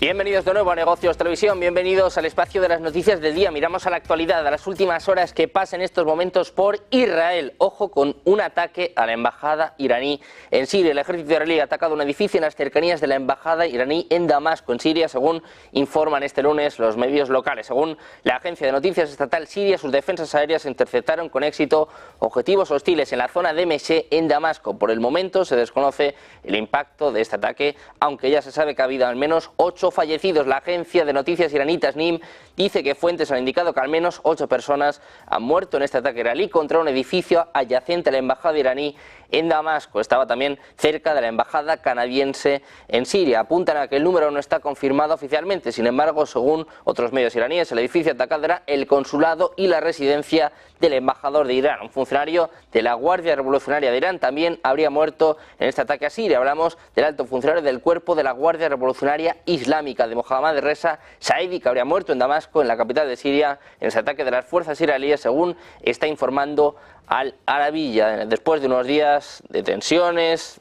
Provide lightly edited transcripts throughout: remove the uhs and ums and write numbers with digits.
Bienvenidos de nuevo a Negocios Televisión, bienvenidos al espacio de las noticias del día. Miramos a la actualidad, a las últimas horas que pasan en estos momentos por Israel. Ojo con un ataque a la embajada iraní en Siria. El ejército israelí ha atacado un edificio en las cercanías de la embajada iraní en Damasco, en Siria, según informan este lunes los medios locales. Según la agencia de noticias estatal siria, sus defensas aéreas interceptaron con éxito objetivos hostiles en la zona de Meshe, en Damasco. Por el momento se desconoce el impacto de este ataque, aunque ya se sabe que ha habido al menos 8 fallecidos. La agencia de noticias iraní Tasnim dice que fuentes han indicado que al menos 8 personas han muerto en este ataque israelí contra un edificio adyacente a la embajada iraní en Damasco. Estaba también cerca de la embajada canadiense en Siria. Apuntan a que el número no está confirmado oficialmente. Sin embargo, según otros medios iraníes, el edificio atacado era el consulado y la residencia del embajador de Irán. Un funcionario de la Guardia Revolucionaria de Irán también habría muerto en este ataque a Siria. Hablamos del alto funcionario del cuerpo de la Guardia Revolucionaria Islámica de Mohammad Reza Saidi, que habría muerto en Damasco, en la capital de Siria, en ese ataque de las fuerzas israelíes, según está informando Al Arabiya. Después de unos días de tensiones,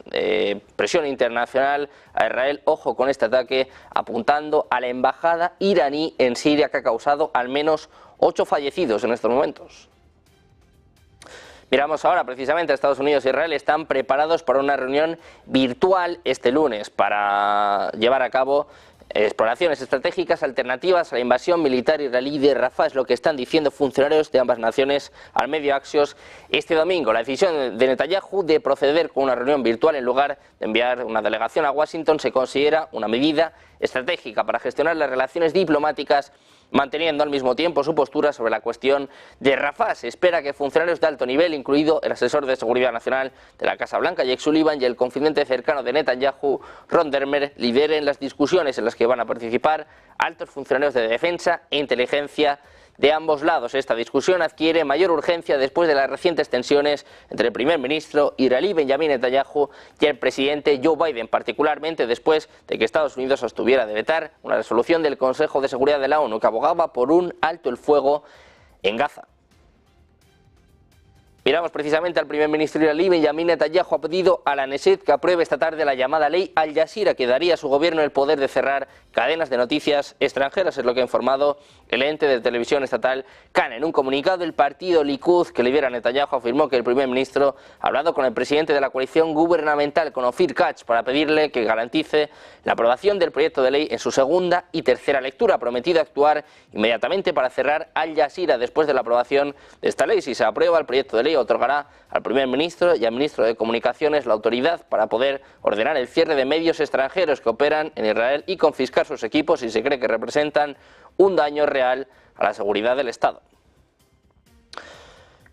presión internacional a Israel, ojo con este ataque apuntando a la embajada iraní en Siria, que ha causado al menos 8 fallecidos en estos momentos. Miramos ahora precisamente a Estados Unidos e Israel. Están preparados para una reunión virtual este lunes para llevar a cabo exploraciones estratégicas alternativas a la invasión militar israelí de Rafah, es lo que están diciendo funcionarios de ambas naciones al medio Axios este domingo. La decisión de Netanyahu de proceder con una reunión virtual en lugar de enviar una delegación a Washington se considera una medida estratégica para gestionar las relaciones diplomáticas, manteniendo al mismo tiempo su postura sobre la cuestión de Rafah. Se espera que funcionarios de alto nivel, incluido el asesor de seguridad nacional de la Casa Blanca, Jake Sullivan, y el confidente cercano de Netanyahu, Ron Dermer, lideren las discusiones en las que van a participar altos funcionarios de defensa e inteligencia de ambos lados. Esta discusión adquiere mayor urgencia después de las recientes tensiones entre el primer ministro israelí Benjamin Netanyahu y el presidente Joe Biden, particularmente después de que Estados Unidos abstuviera de vetar una resolución del Consejo de Seguridad de la ONU que abogaba por un alto el fuego en Gaza. Miramos precisamente al primer ministro israelí. Benjamin Netanyahu ha pedido a la Knesset que apruebe esta tarde la llamada ley Al Jazeera, que daría a su gobierno el poder de cerrar cadenas de noticias extranjeras, es lo que ha informado el ente de televisión estatal Kan. En un comunicado, el partido Likud, que lidera Netanyahu, afirmó que el primer ministro ha hablado con el presidente de la coalición gubernamental, con Ofir Katz, para pedirle que garantice la aprobación del proyecto de ley en su segunda y tercera lectura. Ha prometido actuar inmediatamente para cerrar Al Jazeera después de la aprobación de esta ley. Si se aprueba el proyecto de ley, otorgará al primer ministro y al ministro de Comunicaciones la autoridad para poder ordenar el cierre de medios extranjeros que operan en Israel y confiscar sus equipos si se cree que representan un daño real a la seguridad del Estado.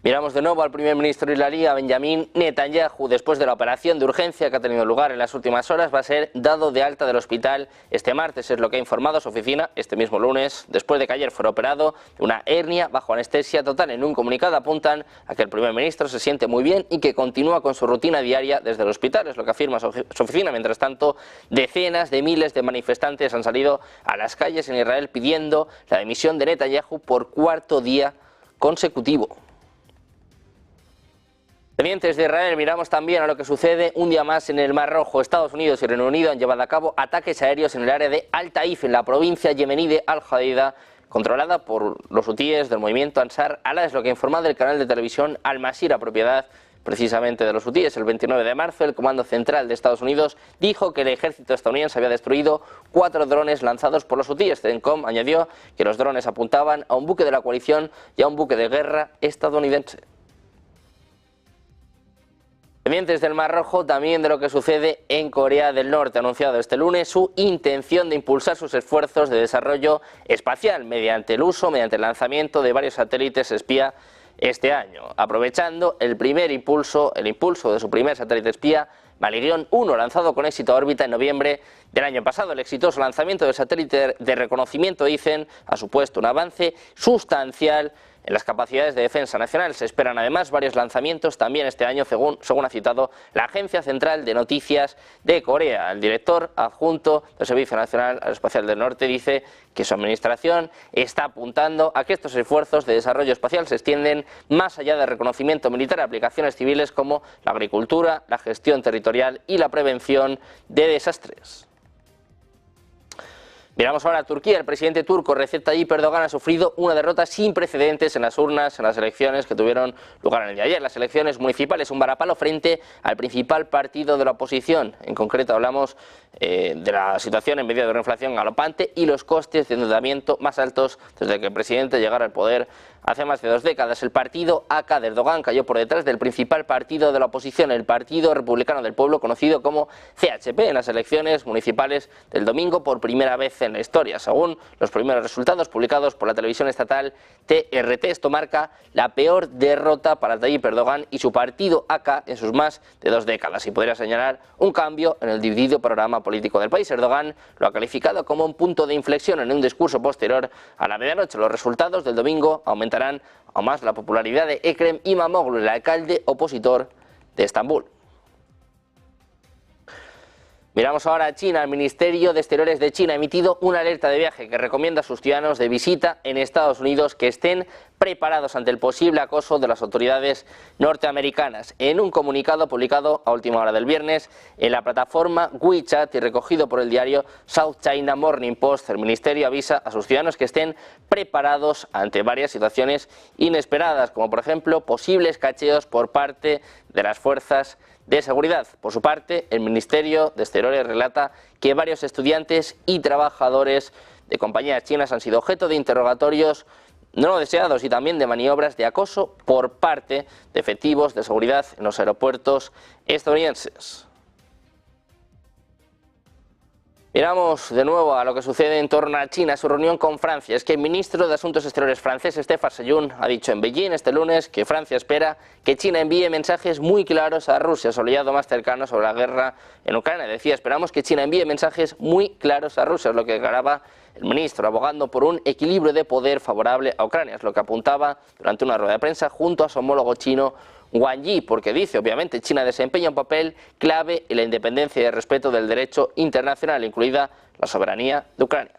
Miramos de nuevo al primer ministro israelí, a Benjamin Netanyahu. Después de la operación de urgencia que ha tenido lugar en las últimas horas, va a ser dado de alta del hospital este martes, es lo que ha informado su oficina este mismo lunes, después de que ayer fuera operado de una hernia bajo anestesia total. En un comunicado apuntan a que el primer ministro se siente muy bien y que continúa con su rutina diaria desde el hospital, es lo que afirma su oficina. Mientras tanto, decenas de miles de manifestantes han salido a las calles en Israel pidiendo la dimisión de Netanyahu por cuarto día consecutivo. Pendientes de Israel, miramos también a lo que sucede un día más en el Mar Rojo. Estados Unidos y Reino Unido han llevado a cabo ataques aéreos en el área de Al Taif, en la provincia yemení de Al-Jadida, controlada por los hutíes del movimiento Ansar Allah, es lo que ha informado el canal de televisión Al Masira, propiedad precisamente de los hutíes. El 29 de marzo, el Comando Central de Estados Unidos dijo que el ejército estadounidense había destruido 4 drones lanzados por los hutíes. CENTCOM añadió que los drones apuntaban a un buque de la coalición y a un buque de guerra estadounidense. Pendientes del Mar Rojo, también de lo que sucede en Corea del Norte. Ha anunciado este lunes su intención de impulsar sus esfuerzos de desarrollo espacial mediante el lanzamiento de varios satélites espía este año, aprovechando el impulso de su primer satélite espía, Malirion 1, lanzado con éxito a órbita en noviembre del año pasado. El exitoso lanzamiento del satélite de reconocimiento, dicen, ha supuesto un avance sustancial en las capacidades de defensa nacional. Se esperan además varios lanzamientos también este año, según ha citado la Agencia Central de Noticias de Corea. El director adjunto del Servicio Nacional Aeroespacial del Norte dice que su administración está apuntando a que estos esfuerzos de desarrollo espacial se extienden más allá del reconocimiento militar a aplicaciones civiles como la agricultura, la gestión territorial y la prevención de desastres. Miramos ahora a Turquía. El presidente turco Recep Tayyip Erdogan ha sufrido una derrota sin precedentes en las urnas en las elecciones que tuvieron lugar en el día de ayer. Las elecciones municipales, un varapalo frente al principal partido de la oposición. En concreto hablamos de la situación en medio de una inflación galopante y los costes de endeudamiento más altos desde que el presidente llegara al poder hace más de 2 décadas. El partido AK de Erdogan cayó por detrás del principal partido de la oposición, el Partido Republicano del Pueblo, conocido como CHP, en las elecciones municipales del domingo por primera vez en la historia. Según los primeros resultados publicados por la televisión estatal TRT, esto marca la peor derrota para Tayyip Erdogan y su partido AK en sus más de 2 décadas y podría señalar un cambio en el dividido panorama político del país. Erdogan lo ha calificado como un punto de inflexión en un discurso posterior a la medianoche. Los resultados del domingo aumentarán aún más la popularidad de Ekrem İmamoğlu, el alcalde opositor de Estambul. Miramos ahora a China. El Ministerio de Exteriores de China ha emitido una alerta de viaje que recomienda a sus ciudadanos de visita en Estados Unidos que estén preparados ante el posible acoso de las autoridades norteamericanas. En un comunicado publicado a última hora del viernes en la plataforma WeChat y recogido por el diario South China Morning Post, el ministerio avisa a sus ciudadanos que estén preparados ante varias situaciones inesperadas, como por ejemplo posibles cacheos por parte de las fuerzas de seguridad. Por su parte, el Ministerio de Exteriores relata que varios estudiantes y trabajadores de compañías chinas han sido objeto de interrogatorios no deseados y también de maniobras de acoso por parte de efectivos de seguridad en los aeropuertos estadounidenses. Miramos de nuevo a lo que sucede en torno a China, su reunión con Francia. Es que el ministro de Asuntos Exteriores francés, Stéphane Sejourné, ha dicho en Beijing este lunes que Francia espera que China envíe mensajes muy claros a Rusia, su aliado más cercano, sobre la guerra en Ucrania. Decía, esperamos que China envíe mensajes muy claros a Rusia, es lo que declaraba el ministro, abogando por un equilibrio de poder favorable a Ucrania. Es lo que apuntaba durante una rueda de prensa junto a su homólogo chino Wang Yi, porque dice, obviamente, China desempeña un papel clave en la independencia y el respeto del derecho internacional, incluida la soberanía de Ucrania.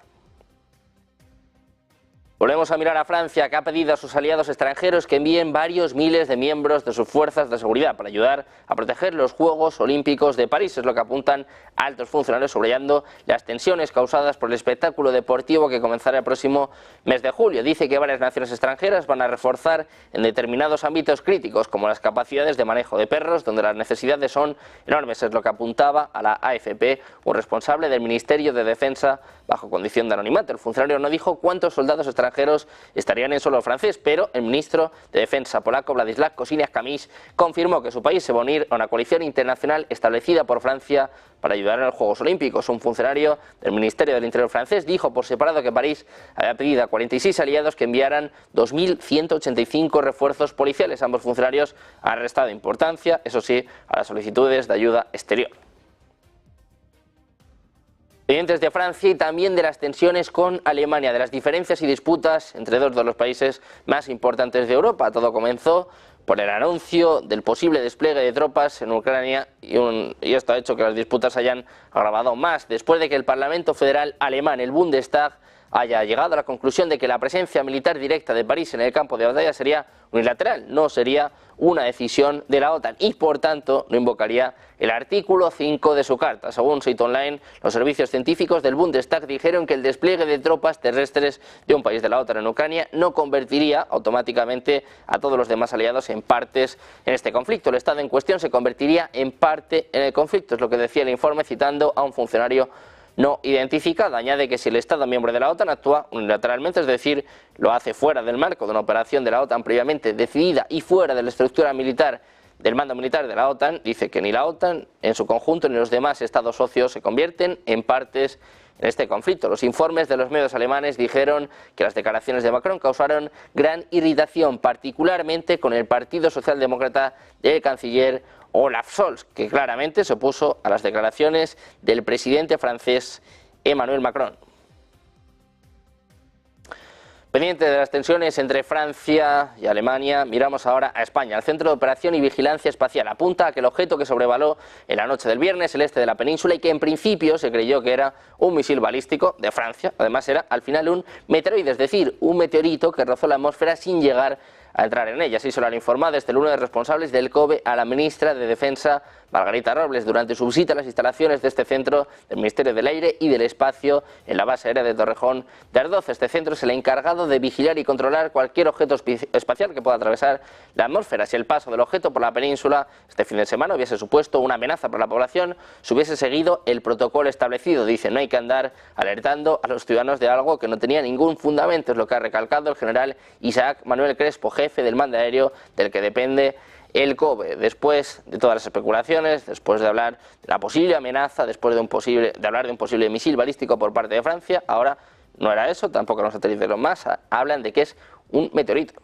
Volvemos a mirar a Francia, que ha pedido a sus aliados extranjeros que envíen varios miles de miembros de sus fuerzas de seguridad para ayudar a proteger los Juegos Olímpicos de París. Es lo que apuntan altos funcionarios, subrayando las tensiones causadas por el espectáculo deportivo que comenzará el próximo mes de julio. Dice que varias naciones extranjeras van a reforzar en determinados ámbitos críticos, como las capacidades de manejo de perros, donde las necesidades son enormes. Es lo que apuntaba a la AFP un responsable del Ministerio de Defensa bajo condición de anonimato. El funcionario no dijo cuántos soldados extranjeros estarían en suelo francés, pero el ministro de Defensa polaco Władysław Kosiniak-Kamysz confirmó que su país se va a unir a una coalición internacional establecida por Francia para ayudar en los Juegos Olímpicos. Un funcionario del Ministerio del Interior francés dijo por separado que París había pedido a 46 aliados que enviaran 2.185 refuerzos policiales. Ambos funcionarios han restado importancia, eso sí, a las solicitudes de ayuda exterior. Pendientes de Francia y también de las tensiones con Alemania, de las diferencias y disputas entre dos de los países más importantes de Europa. Todo comenzó por el anuncio del posible despliegue de tropas en Ucrania y esto ha hecho que las disputas hayan agravado más, después de que el Parlamento Federal alemán, el Bundestag, haya llegado a la conclusión de que la presencia militar directa de París en el campo de batalla sería unilateral, no sería una decisión de la OTAN y por tanto no invocaría el artículo 5 de su carta. Según Site Online, los servicios científicos del Bundestag dijeron que el despliegue de tropas terrestres de un país de la OTAN en Ucrania no convertiría automáticamente a todos los demás aliados en partes en este conflicto. El Estado en cuestión se convertiría en parte en el conflicto, es lo que decía el informe citando a un funcionario no identificado. Añade que si el Estado miembro de la OTAN actúa unilateralmente, es decir, lo hace fuera del marco de una operación de la OTAN previamente decidida y fuera de la estructura militar del mando militar de la OTAN, dice que ni la OTAN en su conjunto ni los demás Estados socios se convierten en partes en este conflicto. Los informes de los medios alemanes dijeron que las declaraciones de Macron causaron gran irritación, particularmente con el Partido Socialdemócrata del canciller Olaf Scholz, que claramente se opuso a las declaraciones del presidente francés Emmanuel Macron. Pendiente de las tensiones entre Francia y Alemania, miramos ahora a España. El Centro de Operación y Vigilancia Espacial apunta a que el objeto que sobrevoló en la noche del viernes el este de la península y que en principio se creyó que era un misil balístico de Francia, además era al final un meteoroide, es decir, un meteorito que rozó la atmósfera sin llegar a entrar en ella. Así se lo han informado este lunes responsables del COBE a la ministra de Defensa, Margarita Robles, durante su visita a las instalaciones de este centro del Ministerio del Aire y del Espacio en la base aérea de Torrejón de Ardoz. Este centro es el encargado de vigilar y controlar cualquier objeto espacial que pueda atravesar la atmósfera. Si el paso del objeto por la península este fin de semana hubiese supuesto una amenaza para la población, se hubiese seguido el protocolo establecido. Dice, no hay que andar alertando a los ciudadanos de algo que no tenía ningún fundamento, es lo que ha recalcado el general Isaac Manuel Crespo, jefe del mando aéreo del que depende el COBE. Después de todas las especulaciones, después de hablar de la posible amenaza, después de hablar de un posible misil balístico por parte de Francia, ahora no era eso, tampoco los satélites de Elon Musk, hablan de que es un meteorito.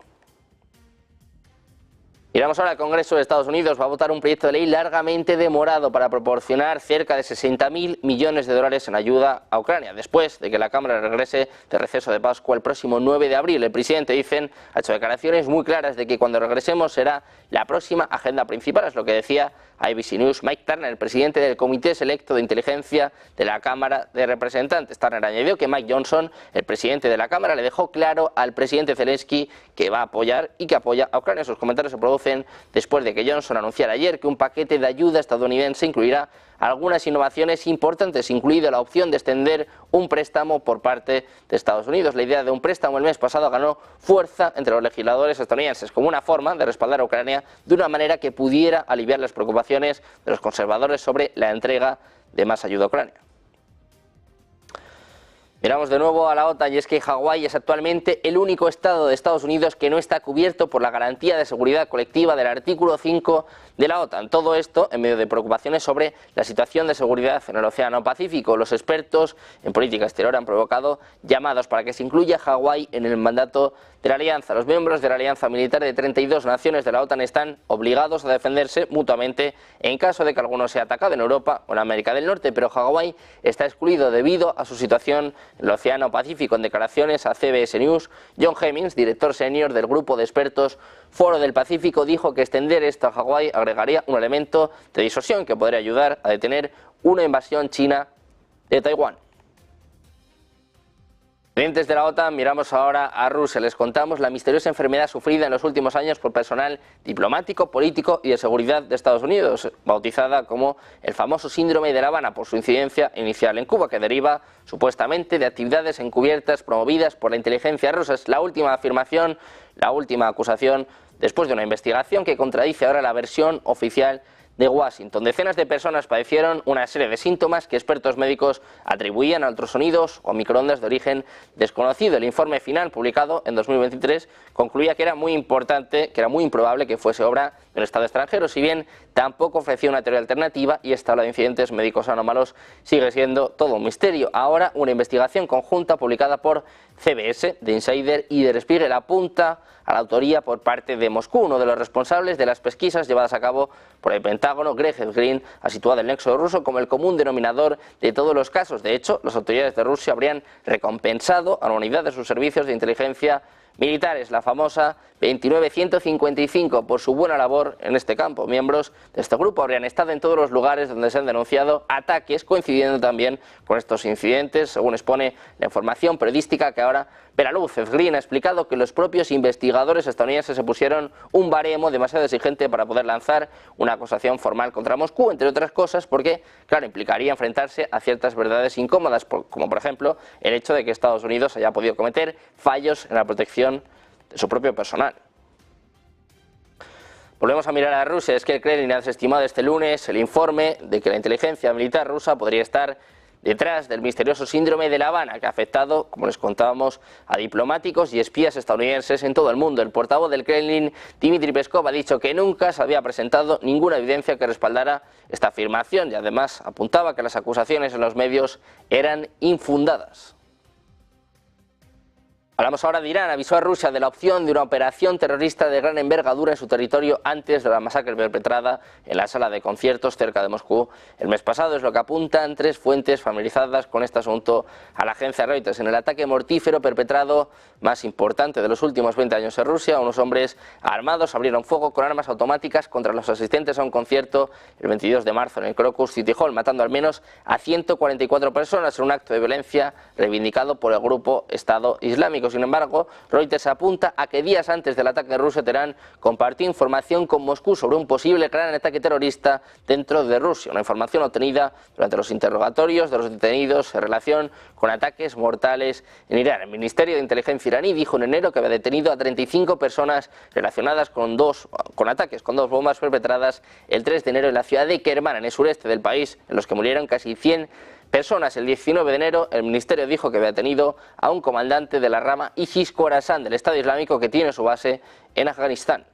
Miramos ahora al Congreso de Estados Unidos. Va a votar un proyecto de ley largamente demorado para proporcionar cerca de 60.000 millones de dólares en ayuda a Ucrania, después de que la Cámara regrese de receso de Pascua el próximo 9 de abril. El presidente, dicen, ha hecho declaraciones muy claras de que cuando regresemos será la próxima agenda principal, es lo que decía a ABC News Mike Turner, el presidente del Comité Selecto de Inteligencia de la Cámara de Representantes. Turner añadió que Mike Johnson, el presidente de la Cámara, le dejó claro al presidente Zelensky que va a apoyar y que apoya a Ucrania. Sus comentarios se producen después de que Johnson anunciara ayer que un paquete de ayuda estadounidense incluirá algunas innovaciones importantes, incluida la opción de extender un préstamo por parte de Estados Unidos. La idea de un préstamo el mes pasado ganó fuerza entre los legisladores estadounidenses como una forma de respaldar a Ucrania de una manera que pudiera aliviar las preocupaciones de los conservadores sobre la entrega de más ayuda a Ucrania. Miramos de nuevo a la OTAN y es que Hawái es actualmente el único estado de Estados Unidos que no está cubierto por la garantía de seguridad colectiva del artículo 5 de la OTAN. Todo esto en medio de preocupaciones sobre la situación de seguridad en el Océano Pacífico. Los expertos en política exterior han provocado llamados para que se incluya Hawái en el mandato de la alianza. Los miembros de la alianza militar de 32 naciones de la OTAN están obligados a defenderse mutuamente en caso de que alguno sea atacado en Europa o en América del Norte, pero Hawái está excluido debido a su situación en el Océano Pacífico. En declaraciones a CBS News, John Hemmings, director senior del grupo de expertos Foro del Pacífico, dijo que extender esto a Hawái agregaría un elemento de disuasión que podría ayudar a detener una invasión china de Taiwán. Pendientes de la OTAN, miramos ahora a Rusia. Les contamos la misteriosa enfermedad sufrida en los últimos años por personal diplomático, político y de seguridad de Estados Unidos, bautizada como el famoso síndrome de La Habana por su incidencia inicial en Cuba, que deriva supuestamente de actividades encubiertas promovidas por la inteligencia rusa. Es la última afirmación, la última acusación, después de una investigación que contradice ahora la versión oficial de Washington. Decenas de personas padecieron una serie de síntomas que expertos médicos atribuían a ultrasonidos o microondas de origen desconocido. El informe final, publicado en 2023, concluía que era muy improbable que fuese obra de un Estado extranjero, si bien tampoco ofrecía una teoría alternativa, y esta ola de incidentes médicos anómalos sigue siendo todo un misterio. Ahora, una investigación conjunta publicada por CBS, The Insider y Der Spiegel apunta a la autoría por parte de Moscú. Uno de los responsables de las pesquisas llevadas a cabo por el Pentágono, Greg Green, ha situado el nexo ruso como el común denominador de todos los casos. De hecho, las autoridades de Rusia habrían recompensado a la unidad de sus servicios de inteligencia militares, la famosa 29155, por su buena labor en este campo. Miembros de este grupo habrían estado en todos los lugares donde se han denunciado ataques, coincidiendo también con estos incidentes, según expone la información periodística que ahora ve la luz. Green ha explicado que los propios investigadores estadounidenses se pusieron un baremo demasiado exigente para poder lanzar una acusación formal contra Moscú, entre otras cosas porque, claro, implicaría enfrentarse a ciertas verdades incómodas, como por ejemplo el hecho de que Estados Unidos haya podido cometer fallos en la protección de su propio personal. Volvemos a mirar a Rusia. Es que el Kremlin ha desestimado este lunes el informe de que la inteligencia militar rusa podría estar detrás del misterioso síndrome de La Habana, que ha afectado, como les contábamos, a diplomáticos y espías estadounidenses en todo el mundo. El portavoz del Kremlin, Dmitry Peskov, ha dicho que nunca se había presentado ninguna evidencia que respaldara esta afirmación y además apuntaba que las acusaciones en los medios eran infundadas. Hablamos ahora de Irán. Avisó a Rusia de la opción de una operación terrorista de gran envergadura en su territorio antes de la masacre perpetrada en la sala de conciertos cerca de Moscú el mes pasado. Es lo que apuntan tres fuentes familiarizadas con este asunto a la agencia Reuters. En el ataque mortífero perpetrado más importante de los últimos 20 años en Rusia, unos hombres armados abrieron fuego con armas automáticas contra los asistentes a un concierto el 22 de marzo en el Crocus City Hall, matando al menos a 144 personas en un acto de violencia reivindicado por el grupo Estado Islámico. específico. Sin embargo, Reuters apunta a que días antes del ataque de Rusia, Teherán compartió información con Moscú sobre un posible gran ataque terrorista dentro de Rusia, una información obtenida durante los interrogatorios de los detenidos en relación con ataques mortales en Irán. El Ministerio de Inteligencia iraní dijo en enero que había detenido a 35 personas relacionadas con ataques con dos bombas perpetradas el 3 de enero en la ciudad de Kerman, en el sureste del país, en los que murieron casi 100 personas. El 19 de enero el ministerio dijo que había detenido a un comandante de la rama ISIS-Khorasan del Estado Islámico que tiene su base en Afganistán.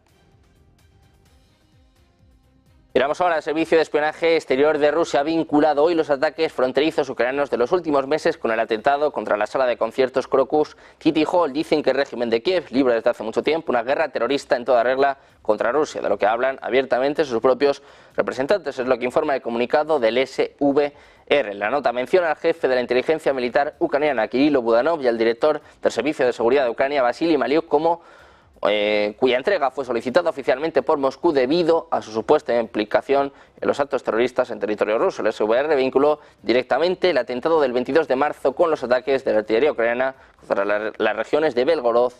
Miramos ahora al Servicio de Espionaje Exterior de Rusia. Ha vinculado hoy los ataques fronterizos ucranianos de los últimos meses con el atentado contra la sala de conciertos Crocus City Hall. Dicen que el régimen de Kiev libra desde hace mucho tiempo una guerra terrorista en toda regla contra Rusia, de lo que hablan abiertamente sus propios representantes. Es lo que informa el comunicado del SVR. La nota menciona al jefe de la inteligencia militar ucraniana, Kirilo Budanov, y al director del Servicio de Seguridad de Ucrania, Vasily Maliuk, cuya entrega fue solicitada oficialmente por Moscú debido a su supuesta implicación en los actos terroristas en territorio ruso. El SVR vinculó directamente el atentado del 22 de marzo con los ataques de la artillería ucraniana contra las regiones de Belgorod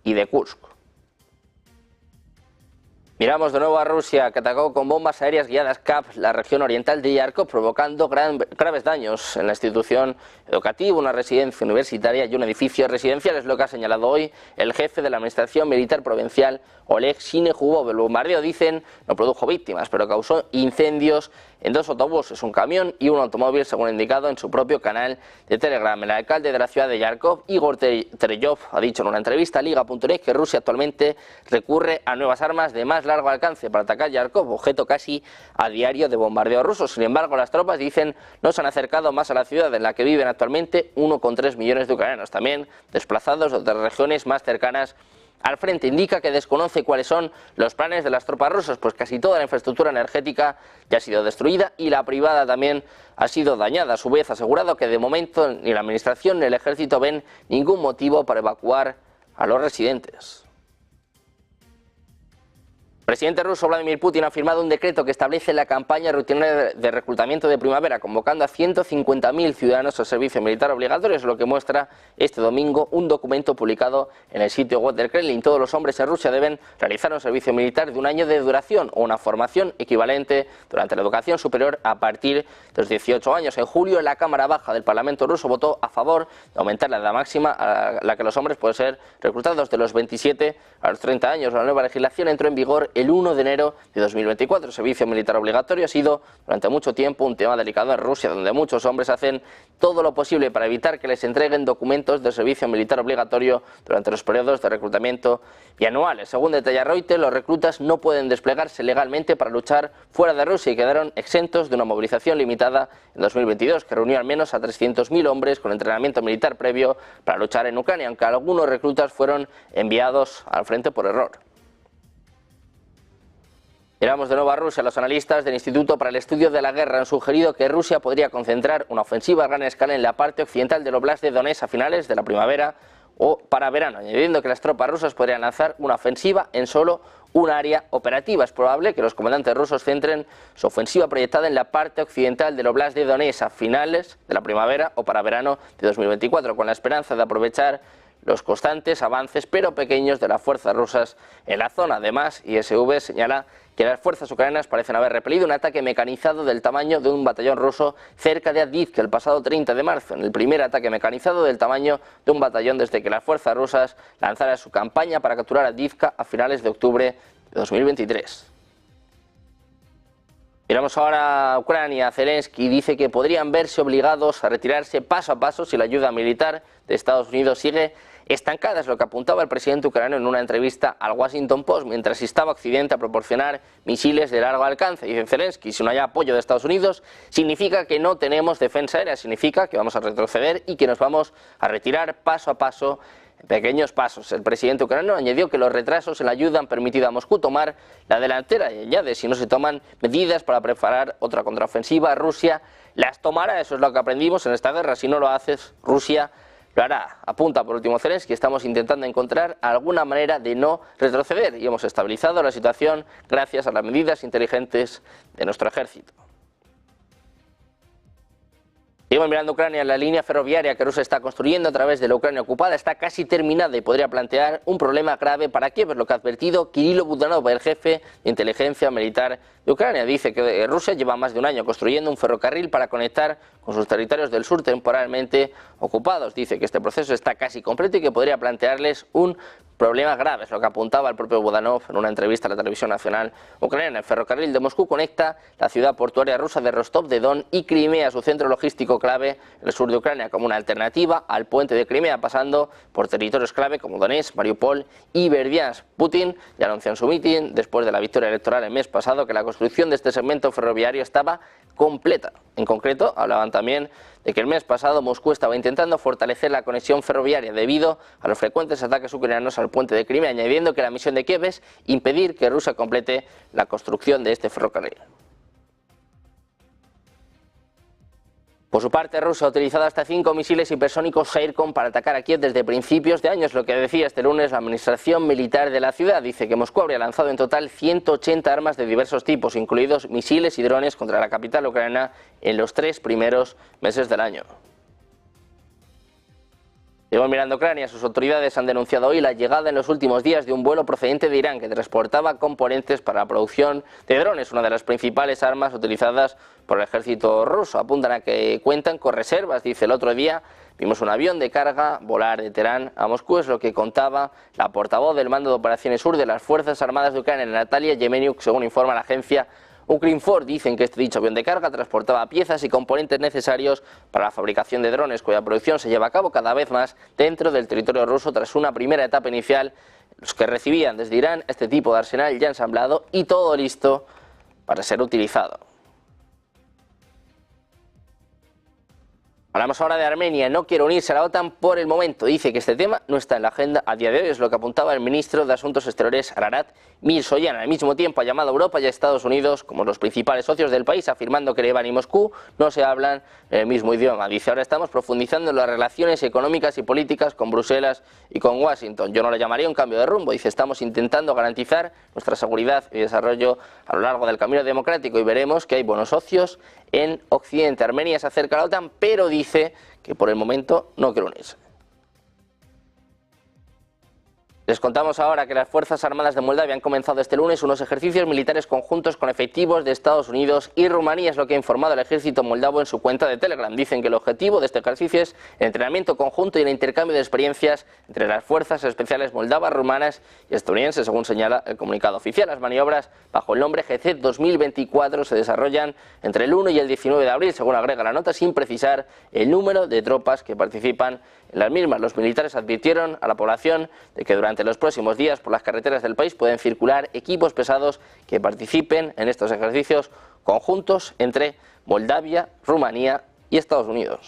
y de Kursk. Miramos de nuevo a Rusia, que atacó con bombas aéreas guiadas KAP la región oriental de Yarkov, provocando graves daños en la institución educativa, una residencia universitaria y un edificio residencial. Es lo que ha señalado hoy el jefe de la administración militar provincial, Oleg Shinehubov. El bombardeo, dicen, no produjo víctimas, pero causó incendios en dos autobuses, un camión y un automóvil, según indicado en su propio canal de Telegram. El alcalde de la ciudad de Yarkov, Igor Tereyov, ha dicho en una entrevista a Liga.net que Rusia actualmente recurre a nuevas armas de más largo alcance para atacar Yarkov, objeto casi a diario de bombardeo ruso. Sin embargo, las tropas, dicen, no se han acercado más a la ciudad en la que viven actualmente 1,3 millones de ucranianos, también desplazados de otras regiones más cercanas al frente. Indica que desconoce cuáles son los planes de las tropas rusas, pues casi toda la infraestructura energética ya ha sido destruida y la privada también ha sido dañada. A su vez, ha asegurado que de momento ni la administración ni el ejército ven ningún motivo para evacuar a los residentes. El presidente ruso Vladimir Putin ha firmado un decreto que establece la campaña rutinaria de reclutamiento de primavera, convocando a 150.000 ciudadanos al servicio militar obligatorio. Es lo que muestra este domingo un documento publicado en el sitio web del Kremlin. Todos los hombres en Rusia deben realizar un servicio militar de un año de duración o una formación equivalente durante la educación superior a partir de los 18 años. En julio, la Cámara Baja del Parlamento ruso votó a favor de aumentar la edad máxima a la que los hombres pueden ser reclutados de los 27 a los 30 años. La nueva legislación entró en vigor el 1 de enero de 2024. El servicio militar obligatorio ha sido durante mucho tiempo un tema delicado en Rusia, donde muchos hombres hacen todo lo posible para evitar que les entreguen documentos de servicio militar obligatorio durante los periodos de reclutamiento bianuales. Según detalla Reuters, los reclutas no pueden desplegarse legalmente para luchar fuera de Rusia y quedaron exentos de una movilización limitada en 2022 que reunió al menos a 300.000 hombres con entrenamiento militar previo para luchar en Ucrania, aunque algunos reclutas fueron enviados al frente por error. Miramos de nuevo a Rusia. Los analistas del Instituto para el Estudio de la Guerra han sugerido que Rusia podría concentrar una ofensiva a gran escala en la parte occidental del Oblast de Donetsk a finales de la primavera o para verano, añadiendo que las tropas rusas podrían lanzar una ofensiva en solo un área operativa. Es probable que los comandantes rusos centren su ofensiva proyectada en la parte occidental del Oblast de Donetsk a finales de la primavera o para verano de 2024, con la esperanza de aprovechar los constantes avances pero pequeños de las fuerzas rusas en la zona. Además, ISV señala que las fuerzas ucranianas parecen haber repelido un ataque mecanizado del tamaño de un batallón ruso cerca de Avdiivka el pasado 30 de marzo, en el primer ataque mecanizado del tamaño de un batallón desde que las fuerzas rusas lanzaran su campaña para capturar Avdiivka a finales de octubre de 2023. Miramos ahora a Ucrania. Zelensky dice que podrían verse obligados a retirarse paso a paso si la ayuda militar de Estados Unidos sigue estancada. Es lo que apuntaba el presidente ucraniano en una entrevista al Washington Post mientras instaba a Occidente a proporcionar misiles de largo alcance. Dice Zelensky, si no hay apoyo de Estados Unidos significa que no tenemos defensa aérea, significa que vamos a retroceder y que nos vamos a retirar paso a paso, en pequeños pasos. El presidente ucraniano añadió que los retrasos en la ayuda han permitido a Moscú tomar la delantera y añade, si no se toman medidas para preparar otra contraofensiva, Rusia las tomará. Eso es lo que aprendimos en esta guerra. Si no lo haces, Rusia lo hará. Apunta por último Zelensky, estamos intentando encontrar alguna manera de no retroceder y hemos estabilizado la situación gracias a las medidas inteligentes de nuestro ejército. Seguimos mirando Ucrania. La línea ferroviaria que Rusia está construyendo a través de la Ucrania ocupada está casi terminada y podría plantear un problema grave para Kiev, es lo que ha advertido Kirilo Budanov, el jefe de inteligencia militar de Ucrania. Dice que Rusia lleva más de un año construyendo un ferrocarril para conectar con sus territorios del sur temporalmente ocupados. Dice que este proceso está casi completo y que podría plantearles un problema grave, es lo que apuntaba el propio Budanov en una entrevista a la televisión nacional ucraniana. El ferrocarril de Moscú conecta la ciudad portuaria rusa de Rostov-de-Don y Crimea, su centro logístico clave en el sur de Ucrania, como una alternativa al puente de Crimea, pasando por territorios clave como Donetsk, Mariupol y Berdiansk. Putin ya anunció en su mitin, después de la victoria electoral el mes pasado, que la construcción de este segmento ferroviario estaba completa. En concreto, hablaban también de que el mes pasado Moscú estaba intentando fortalecer la conexión ferroviaria debido a los frecuentes ataques ucranianos al puente de Crimea, añadiendo que la misión de Kiev es impedir que Rusia complete la construcción de este ferrocarril. Por su parte, Rusia ha utilizado hasta 5 misiles hipersónicos Aircom para atacar a Kiev desde principios de año, es lo que decía este lunes la administración militar de la ciudad. Dice que Moscú habría lanzado en total 180 armas de diversos tipos, incluidos misiles y drones, contra la capital ucraniana en los 3 primeros meses del año. Seguimos mirando Ucrania. Sus autoridades han denunciado hoy la llegada en los últimos días de un vuelo procedente de Irán que transportaba componentes para la producción de drones, una de las principales armas utilizadas por el ejército ruso. Apuntan a que cuentan con reservas. Dice, el otro día vimos un avión de carga volar de Teherán a Moscú, es lo que contaba la portavoz del Mando de Operaciones Sur de las Fuerzas Armadas de Ucrania, Natalia Yemeniuk, según informa la agencia Ukrinforce. Dicen que este dicho avión de carga transportaba piezas y componentes necesarios para la fabricación de drones, cuya producción se lleva a cabo cada vez más dentro del territorio ruso tras una primera etapa inicial. Los que recibían desde Irán este tipo de arsenal ya ensamblado y todo listo para ser utilizado. Hablamos ahora de Armenia. No quiere unirse a la OTAN por el momento. Dice que este tema no está en la agenda a día de hoy, es lo que apuntaba el ministro de Asuntos Exteriores Ararat Mirzoyan. Al mismo tiempo ha llamado a Europa y a Estados Unidos como los principales socios del país, afirmando que Ereván y Moscú no se hablan el mismo idioma. Dice, ahora estamos profundizando en las relaciones económicas y políticas con Bruselas y con Washington. Yo no lo llamaría un cambio de rumbo. Dice, estamos intentando garantizar nuestra seguridad y desarrollo a lo largo del camino democrático y veremos que hay buenos socios en Occidente. Armenia se acerca a la OTAN, pero dice que por el momento no quiere unirse. Les contamos ahora que las Fuerzas Armadas de Moldavia han comenzado este lunes unos ejercicios militares conjuntos con efectivos de Estados Unidos y Rumanía, es lo que ha informado el ejército moldavo en su cuenta de Telegram. Dicen que el objetivo de este ejercicio es el entrenamiento conjunto y el intercambio de experiencias entre las fuerzas especiales moldavas, rumanas y estadounidenses, según señala el comunicado oficial. Las maniobras bajo el nombre GC 2024 se desarrollan entre el 1 y el 19 de abril, según agrega la nota, sin precisar el número de tropas que participan en las mismas. Los militares advirtieron a la población de que durante los próximos días por las carreteras del país pueden circular equipos pesados que participen en estos ejercicios conjuntos entre Moldavia, Rumanía y Estados Unidos.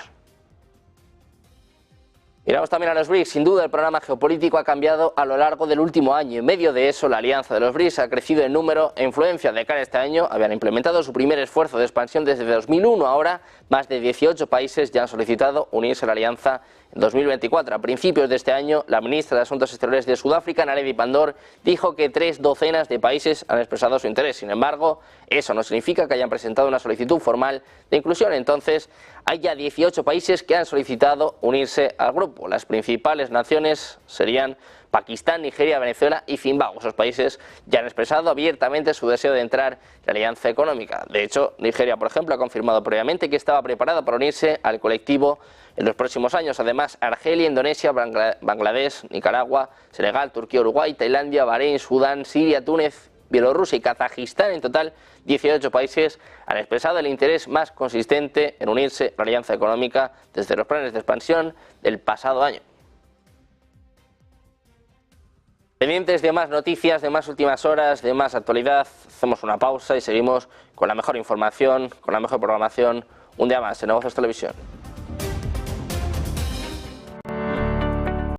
Miramos también a los BRICS. Sin duda el panorama geopolítico ha cambiado a lo largo del último año. En medio de eso, la alianza de los BRICS ha crecido en número e influencia. De cara a este año habían implementado su primer esfuerzo de expansión desde 2001. Ahora más de 18 países ya han solicitado unirse a la alianza en 2024. A principios de este año, la ministra de Asuntos Exteriores de Sudáfrica, Naledi Pandor, dijo que 3 docenas de países han expresado su interés. Sin embargo, eso no significa que hayan presentado una solicitud formal de inclusión. Entonces, hay ya 18 países que han solicitado unirse al grupo. Las principales naciones serían Pakistán, Nigeria, Venezuela y Zimbabue. Esos países ya han expresado abiertamente su deseo de entrar en la alianza económica. De hecho, Nigeria, por ejemplo, ha confirmado previamente que estaba preparada para unirse al colectivo en los próximos años. Además, Argelia, Indonesia, Bangladesh, Nicaragua, Senegal, Turquía, Uruguay, Tailandia, Bahrein, Sudán, Siria, Túnez, Bielorrusia y Kazajistán, en total 18 países han expresado el interés más consistente en unirse a la alianza económica desde los planes de expansión del pasado año. Pendientes de más noticias, de más últimas horas, de más actualidad, hacemos una pausa y seguimos con la mejor información, con la mejor programación, un día más en Negocios Televisión.